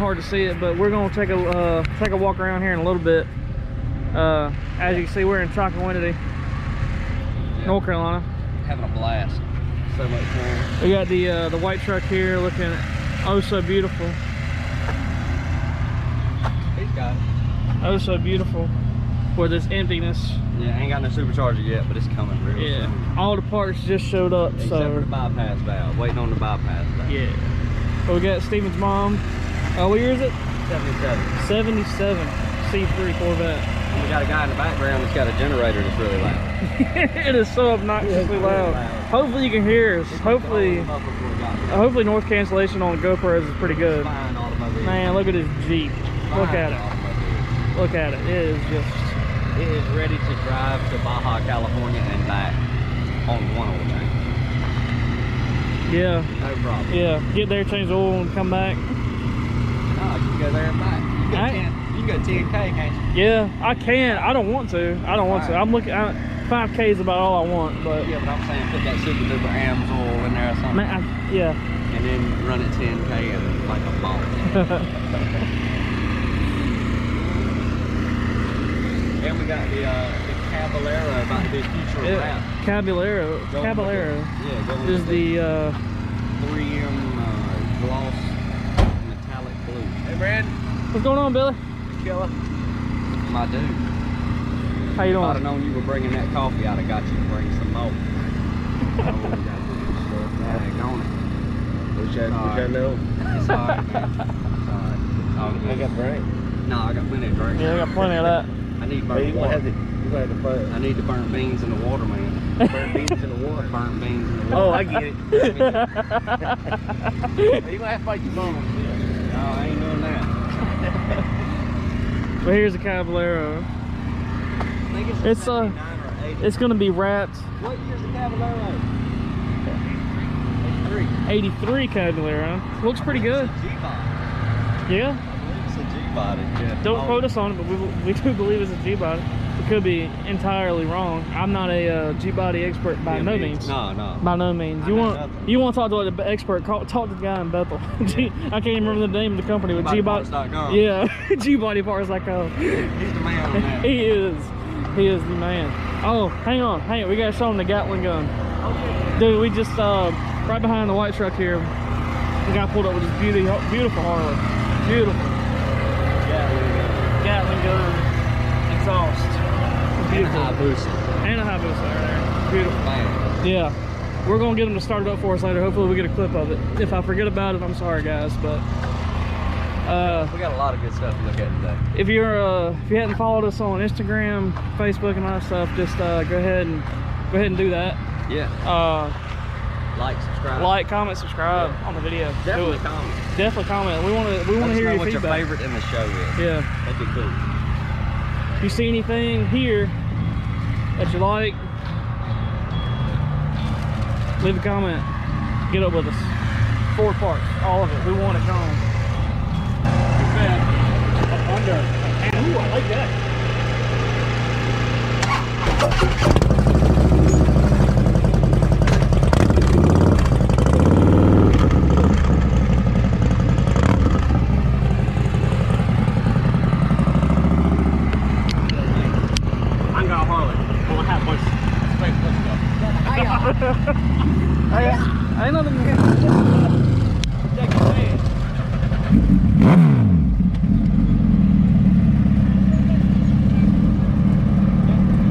hard to see it, but we're gonna take a walk around here in a little bit. As you can see, we're in Chocowinity, North Carolina. Having a blast. So much fun. We got the white truck here looking oh so beautiful. He's got it. Oh so beautiful for this emptiness. Yeah, ain't got no supercharger yet, but it's coming real soon. All the parts just showed up. Except so for the bypass valve. Waiting on the bypass valve. yeah. So we got Steven's mom. What year is it? 77. 77 C3 Corvette. And we got a guy in the background that's got a generator that's really loud. It is so obnoxiously loud. Hopefully you can hear us. Hopefully noise cancellation on the GoPros is pretty good. Man, look at this Jeep. Look at it. Look at it. It is just... It is ready to drive to Baja, California and back on one old tank. Yeah. No problem. Yeah. Get there, change the oil, and come back. No, you can go there and back. You can go 10K, can't you? Yeah, I can. I don't want to. I don't want to. I'm looking... 5K is about all I want, but... Yeah, but I'm saying put that super duper AMS oil in there or something. Man, yeah. And then run it 10K and like a ball. And we got the Caballero about to be future wrap. Caballero. Caballero. Yeah, is the 3M gloss metallic blue. Hey, Brad. What's going on, Billy? Killer. My dude. How you doing? If I'd have known you were bringing that coffee, I'd have got you to bring some more. Dang on it. Wish I know. It's alright, man. It's alright. I got drink? No, I got plenty of drink. Yeah, I got plenty of that. I need burnt water. I need to burn beans in the water, man. Burn beans in the water. Burn beans in the water. Oh, I get it. You gonna have to fight your mama. No, I ain't doing that. But here's the Caballero. I think it's 79 or 80. It's gonna be wrapped. What year's the Caballero? 83 Caballero. Looks pretty good. It's a G-body. Yeah. It's a G-body. Yeah. Don't quote us on it, but we do believe it's a G-body. We could be entirely wrong. I'm not a G-body expert by no means. No. By no means. You want to talk to the expert? Talk to the guy in Bethel. I can't even remember the name of the company with G-body. Yeah, G-body parts.com. He's the man on that. He is the man. Oh, hang on. We gotta show him the Gatling gun. Dude, we just right behind the white truck here. The guy pulled up with this beautiful Harley. Beautiful. Gatling gun. Exhaust. Beautiful. And a Hayabusa right there. Beautiful. Man. Yeah. We're gonna get them to start it up for us later. Hopefully we get a clip of it. If I forget about it, I'm sorry guys, but we got a lot of good stuff to look at today. if you hadn't followed us on Instagram, Facebook, and all that stuff, just go ahead and do that. Yeah. Like, comment, subscribe on the video. Definitely comment. Definitely comment. We want to hear your feedback. What your favorite in the show is. Yeah. That'd be cool. If you see anything here that you like, leave a comment. Get up with us. 4 parts, all of it. We want it gone. Up under. Ooh, I like that. Ain't nothing here.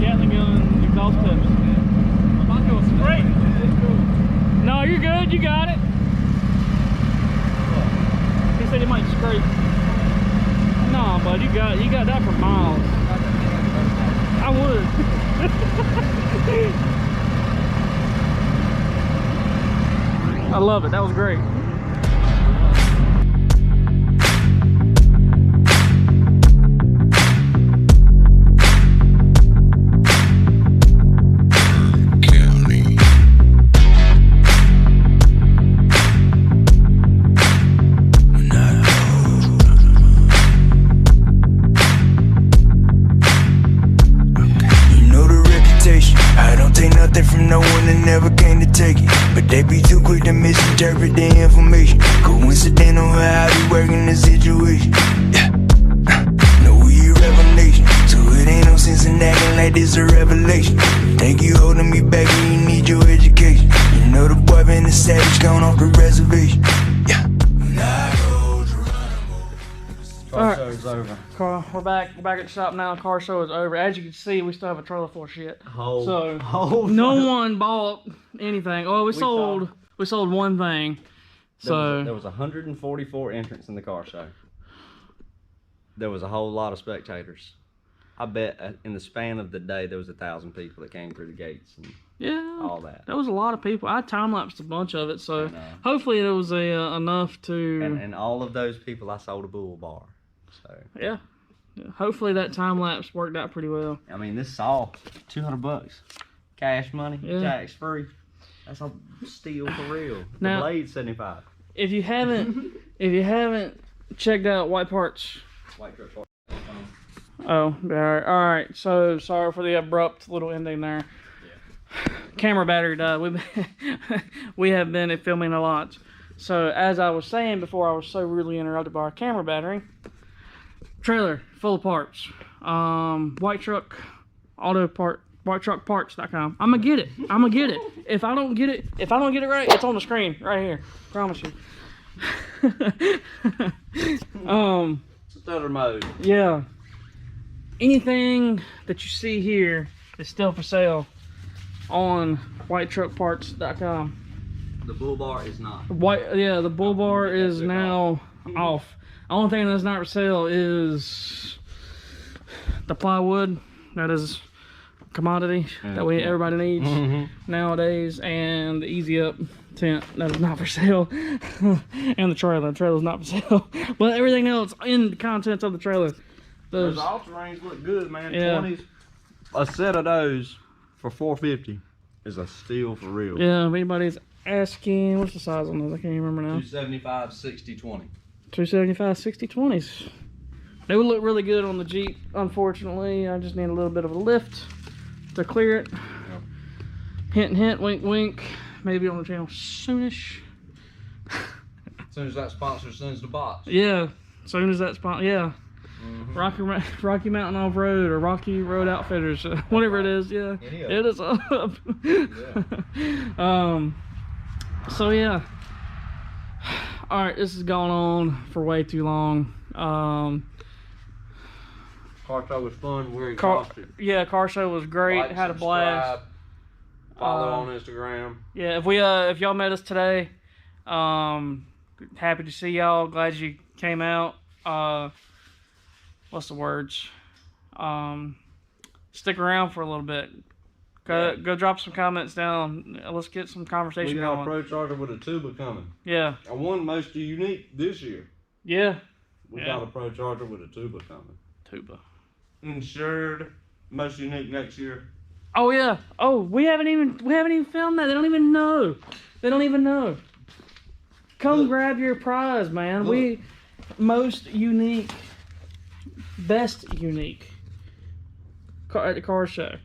Gatling gun, exhaust tips. I'm not going straight. No, you're good. You got it. He said he might scrape. No, bud, you got that for miles. I would. I love it. That was great. I don't take nothing from no one and never came to take it. but they be too quick to misinterpret the information. Coincidental how I be working the situation. Yeah. No, we a revelation, so it ain't no sense in acting like this a revelation. Think you holding me back and you need your education. You know the boy been a savage, gone off the reservation. Yeah. CARSHOW's over. We're back at the shop now. Car show is over. As you can see, we still have a trailer full of shit. No one bought anything. Oh, we sold one thing. There was 144 entrants in the car show. There was a whole lot of spectators. I bet in the span of the day there was 1,000 people that came through the gates and all that. There was a lot of people. I time-lapsed a bunch of it, so hopefully it was enough to... And all of those people, I sold a bull bar. So yeah. Hopefully that time-lapse worked out pretty well. I mean, this saw, $200. Cash money, tax-free. That's a steal for real. The blade's $75. If you haven't checked out White Truck Parts. Oh, all right. So sorry for the abrupt little ending there. Yeah. Camera battery died. We have been filming a lot. So as I was saying before, I was so rudely interrupted by our camera battery. Trailer full of parts. WhiteTruckParts.com. I'm gonna get it. If I don't get it right, it's on the screen right here. Promise you. Stutter mode. Yeah. Anything that you see here is still for sale on WhiteTruckParts.com. The bull bar is not. The bull bar is now off. Only thing that's not for sale is the plywood. That is a commodity that everybody needs nowadays, and the Easy Up tent that is not for sale, and the trailer's not for sale. But everything else in the contents of the trailer. Those all-terrains look good, man. 20s. A set of those for $450 is a steal for real. Yeah, if anybody's asking, what's the size on those? I can't even remember now. 275 60/20. 275 60/20s. They would look really good on the Jeep. Unfortunately, I just need a little bit of a lift to clear it. Yep. Hint, hint, wink, wink. Maybe on the channel soonish. As soon as that sponsor sends the box. Yeah, as soon as that sponsor, yeah. Rocky Mountain Off-Road or Rocky Road Outfitters, whatever it is, yeah. It is up. So yeah. All right, this has gone on for way too long. Car show was fun. We're exhausted. Yeah, car show was great. Like, had a blast. Follow on Instagram. Yeah, if y'all met us today, happy to see y'all. Glad you came out. What's the words? Stick around for a little bit. Go drop some comments down. Let's get some conversation going. We got a Pro Charger with a tuba coming. Yeah. I won most unique this year. Yeah. We got a Pro Charger with a tuba coming. Tuba. Insured. Most unique next year. Oh yeah. Oh, we haven't even filmed that. They don't even know. Come grab your prize, man. Look. Most unique, best unique car at the car show.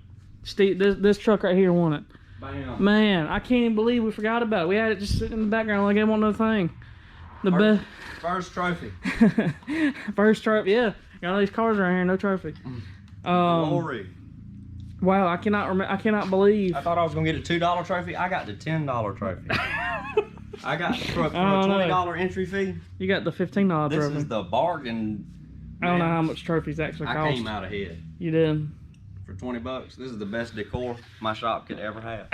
Steve, this truck right here won it. Bam. Man, I can't even believe we forgot about it. We had it just sitting in the background like it wasn't no thing. First trophy. First trophy, yeah. Got all these cars around here, no trophy. Glory. Wow, I cannot believe. I thought I was gonna get a $2 trophy. I got the $10 trophy. I got for a $20 entry fee. You got the $15 trophy. This is the bargain. I don't know how much trophies actually cost. I came out ahead. You did. For $20, this is the best decor my shop could ever have.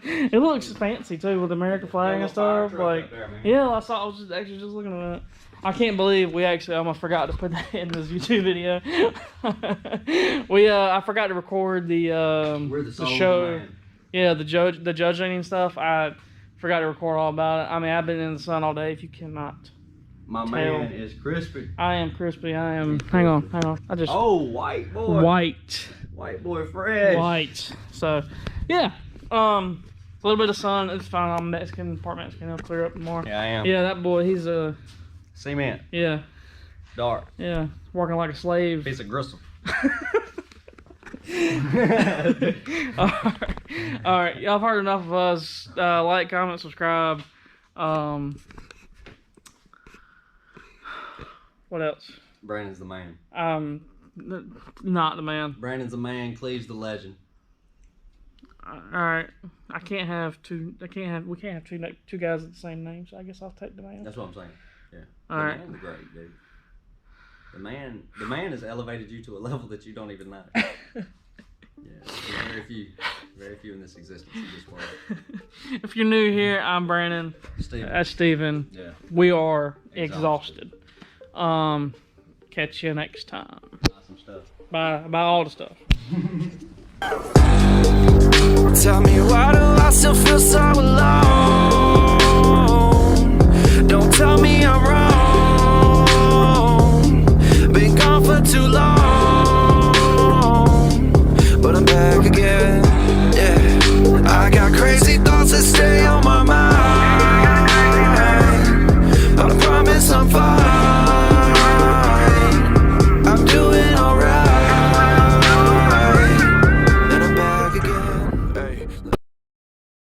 It looks fancy too with the American flag and stuff. Like, yeah, I was just looking at it. I can't believe we actually almost forgot to put that in this YouTube video. I forgot to record the show. Man. Yeah, the judging and stuff. I forgot to record all about it. I mean, I've been in the sun all day. If you cannot. My man is crispy. I am crispy. I am. Hang on. I just. Oh, white boy. White boy fresh. White. So, yeah. A little bit of sun. It's fine. I'm Mexican. Part Mexican. It'll clear up more. Yeah, I am. Yeah, that boy. He's a. Cement. Yeah. Dark. Yeah. Working like a slave. Piece of gristle. All right. Y'all have heard enough of us. Like, comment, subscribe. What else? Brandon's the man. Not the man. Brandon's the man. Cleve's the legend. All right. We can't have two guys with the same name. So I guess I'll take the man. That's what I'm saying. Yeah. All right. The great dude. The man has elevated you to a level that you don't even know. Yeah. Very few in this existence in this world. If you're new here, I'm Brandon. Steven. That's Steven. Yeah. We are Xhausted. Catch you next time. Buy some stuff. Buy all the stuff. Tell me, why do I still feel so alone?